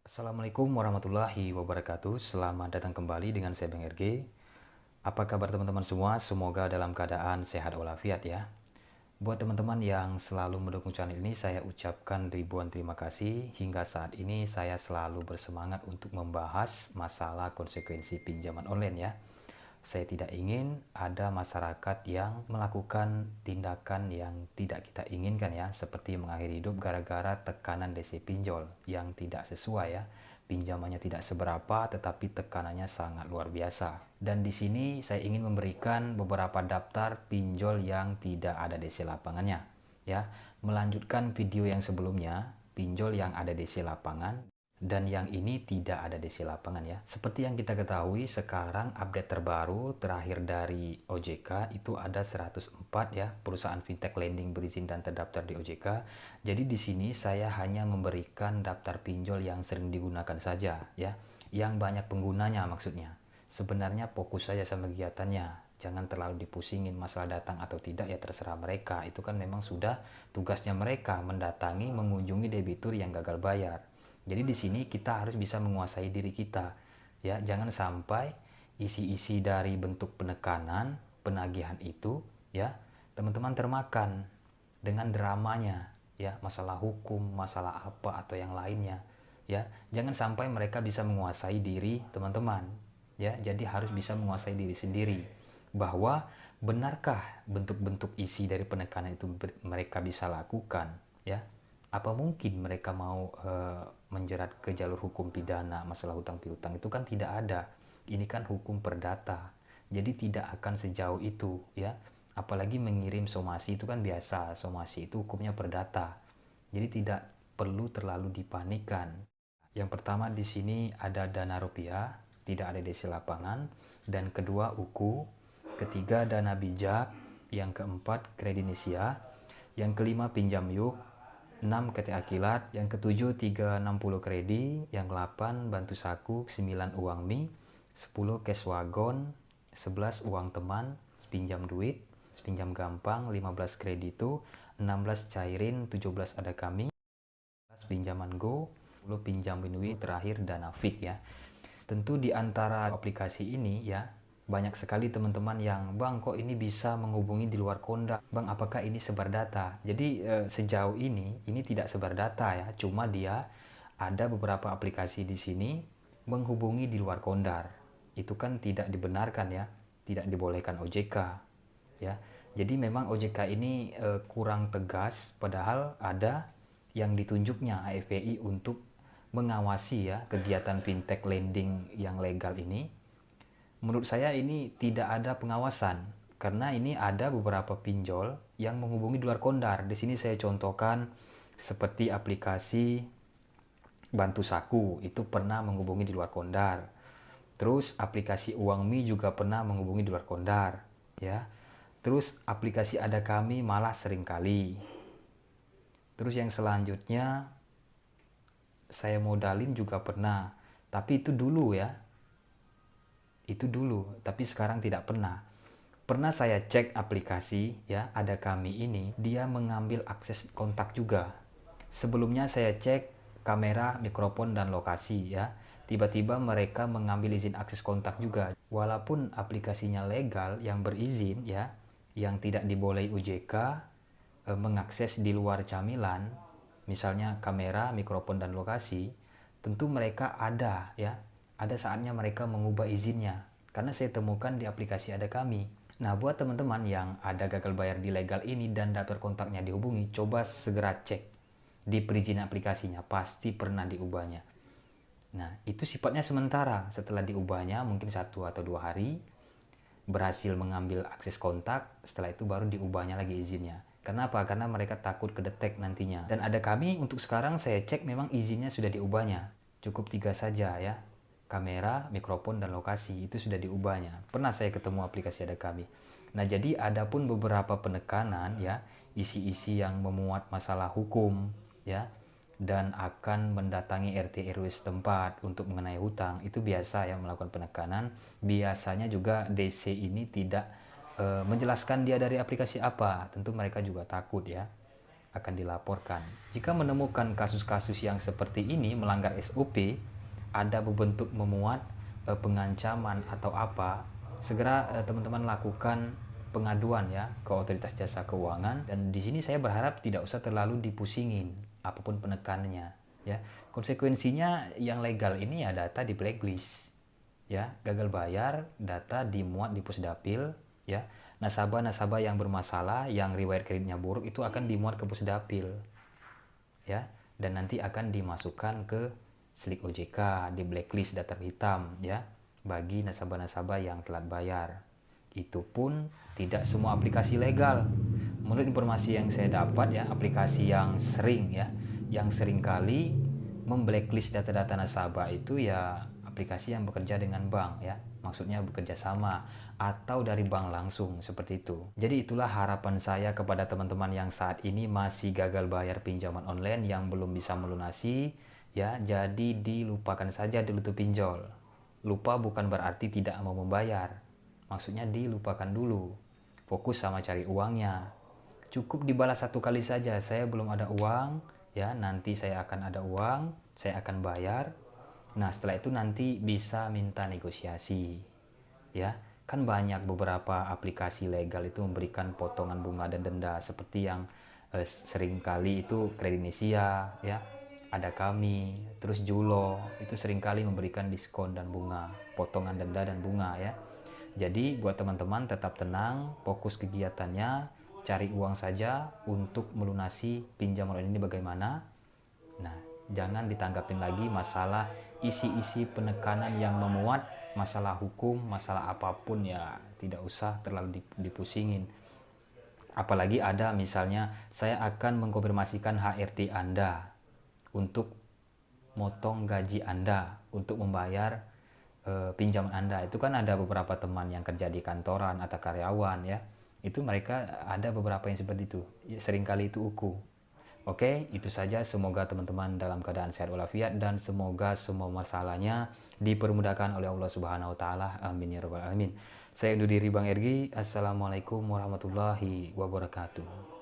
Assalamualaikum warahmatullahi wabarakatuh. Selamat datang kembali dengan saya Bang RG. Apa kabar teman-teman semua? Semoga dalam keadaan sehat walafiat ya. Buat teman-teman yang selalu mendukung channel ini, saya ucapkan ribuan terima kasih. Hingga saat ini saya selalu bersemangat untuk membahas masalah konsekuensi pinjaman online ya. Saya tidak ingin ada masyarakat yang melakukan tindakan yang tidak kita inginkan ya, seperti mengakhiri hidup gara-gara tekanan DC pinjol yang tidak sesuai ya. Pinjamannya tidak seberapa tetapi tekanannya sangat luar biasa. Dan di sini saya ingin memberikan beberapa daftar pinjol yang tidak ada DC lapangannya ya. Melanjutkan video yang sebelumnya, pinjol yang ada DC lapangan dan yang ini tidak ada DC lapangan ya. Seperti yang kita ketahui sekarang update terbaru terakhir dari OJK itu ada 104 ya, perusahaan fintech lending berizin dan terdaftar di OJK. Jadi di sini saya hanya memberikan daftar pinjol yang sering digunakan saja ya, yang banyak penggunanya maksudnya. Sebenarnya fokus saja sama kegiatannya. Jangan terlalu dipusingin masalah datang atau tidak ya, terserah mereka. Itu kan memang sudah tugasnya mereka mendatangi, mengunjungi debitur yang gagal bayar. Jadi di sini kita harus bisa menguasai diri kita. Ya, jangan sampai isi-isi dari bentuk penekanan, penagihan itu ya, teman-teman termakan dengan dramanya ya, masalah hukum, masalah apa atau yang lainnya. Ya, jangan sampai mereka bisa menguasai diri teman-teman. Ya, jadi harus bisa menguasai diri sendiri. Bahwa benarkah bentuk-bentuk isi dari penekanan itu mereka bisa lakukan ya? Apa mungkin mereka mau menjerat ke jalur hukum pidana masalah hutang piutang? Itu kan tidak ada. Ini kan hukum perdata. Jadi tidak akan sejauh itu ya. Apalagi mengirim somasi itu kan biasa. Somasi itu hukumnya perdata. Jadi tidak perlu terlalu dipanikan. Yang pertama di sini ada dana rupiah, tidak ada DC lapangan, dan kedua UKU, ketiga dana bijak, yang keempat kredinisia, yang kelima pinjam yuk, 6 KTA kilat, yang ketujuh 360 kredi, yang 8 bantu saku, 9 uang mie, 10 cash wagon, 11 uang teman, pinjam duit, pinjam gampang, 15 kredito, 16 cairin, 17 ada kami, pinjaman go, 10 pinjam winwi, terakhir dana fik ya. Tentu di antara aplikasi ini ya, banyak sekali teman-teman yang, Bang kok ini bisa menghubungi di luar kondak, Bang apakah ini sebar data? Jadi sejauh ini tidak sebar data ya, cuma dia ada beberapa aplikasi di sini menghubungi di luar kondar. Itu kan tidak dibenarkan ya, tidak dibolehkan OJK ya. Jadi memang OJK ini kurang tegas, padahal ada yang ditunjuknya AFPI untuk mengawasi ya kegiatan fintech lending yang legal ini. Menurut saya ini tidak ada pengawasan karena ini ada beberapa pinjol yang menghubungi di luar kondar. Di sini saya contohkan seperti aplikasi Bantu Saku itu pernah menghubungi di luar kondar. Terus aplikasi Uangmi juga pernah menghubungi di luar kondar ya. Terus aplikasi Ada Kami malah sering kali. Terus yang selanjutnya saya modalin juga pernah, tapi itu dulu ya. Itu dulu, tapi sekarang tidak pernah. Pernah saya cek aplikasi ya, Ada Kami ini, dia mengambil akses kontak juga. Sebelumnya saya cek kamera, mikrofon, dan lokasi ya. Tiba-tiba mereka mengambil izin akses kontak juga. Walaupun aplikasinya legal yang berizin ya, yang tidak dibolehi OJK mengakses di luar camilan, misalnya kamera, mikrofon, dan lokasi, tentu mereka ada ya. Ada saatnya mereka mengubah izinnya. Karena saya temukan di aplikasi Ada Kami. Nah, buat teman-teman yang ada gagal bayar di legal ini dan daftar kontaknya dihubungi, coba segera cek di perizinan aplikasinya, pasti pernah diubahnya. Nah, itu sifatnya sementara. Setelah diubahnya mungkin 1 atau 2 hari, berhasil mengambil akses kontak, setelah itu baru diubahnya lagi izinnya. Kenapa? Karena mereka takut kedetek nantinya. Dan Ada Kami untuk sekarang saya cek memang izinnya sudah diubahnya. Cukup 3 saja ya. Kamera, mikrofon, dan lokasi itu sudah diubahnya. Pernah saya ketemu aplikasi Ada Kami. Nah, jadi ada pun beberapa penekanan ya, isi-isi yang memuat masalah hukum ya, dan akan mendatangi RT RW setempat untuk mengenai hutang, itu biasa ya melakukan penekanan. Biasanya juga DC ini tidak menjelaskan dia dari aplikasi apa, tentu mereka juga takut ya. akan dilaporkan. Jika menemukan kasus-kasus yang seperti ini melanggar SOP, ada berbentuk memuat pengancaman atau apa, segera teman-teman lakukan pengaduan ya ke otoritas jasa keuangan. Dan di sini saya berharap tidak usah terlalu dipusingin apapun penekanannya ya. Konsekuensinya yang legal ini ya data di blacklist ya, gagal bayar, data dimuat di Pusdapil ya. Nasabah-nasabah yang bermasalah, yang riwayat kreditnya buruk itu akan dimuat ke Pusdapil ya, dan nanti akan dimasukkan ke slik OJK, di blacklist daftar hitam ya bagi nasabah-nasabah yang telat bayar. Itu pun tidak semua aplikasi legal. Menurut informasi yang saya dapat ya, aplikasi yang sering ya, yang sering kali memblacklist data-data nasabah itu ya aplikasi yang bekerja dengan bank ya, maksudnya bekerja sama atau dari bank langsung seperti itu. Jadi itulah harapan saya kepada teman-teman yang saat ini masih gagal bayar pinjaman online, yang belum bisa melunasi ya. Jadi dilupakan saja dulu tuh pinjol. Lupa bukan berarti tidak mau membayar, maksudnya dilupakan dulu, fokus sama cari uangnya. Cukup dibalas satu kali saja, saya belum ada uang ya, nanti saya akan ada uang, saya akan bayar. Nah setelah itu nanti bisa minta negosiasi ya. Kan banyak beberapa aplikasi legal itu memberikan potongan bunga dan denda, seperti yang sering kali itu Kredinesia ya, ada Kami, terus Julo, itu seringkali memberikan diskon dan bunga, potongan denda dan bunga ya. Jadi buat teman-teman tetap tenang, fokus kegiatannya, cari uang saja untuk melunasi pinjaman online ini bagaimana. Nah, jangan ditanggapin lagi masalah isi-isi penekanan yang memuat masalah hukum, masalah apapun ya, tidak usah terlalu dipusingin. Apalagi ada misalnya saya akan mengkonfirmasikan HRD Anda untuk motong gaji Anda untuk membayar pinjaman Anda. Itu kan ada beberapa teman yang kerja di kantoran atau karyawan ya, itu mereka ada beberapa yang seperti itu ya, seringkali itu UKU. Oke, itu saja. Semoga teman-teman dalam keadaan sehat walafiat dan semoga semua masalahnya dipermudahkan oleh Allah Subhanahu wa taala. Amin ya rabbal alamin. Saya undur diri, Bang Ergi. Assalamualaikum warahmatullahi wabarakatuh.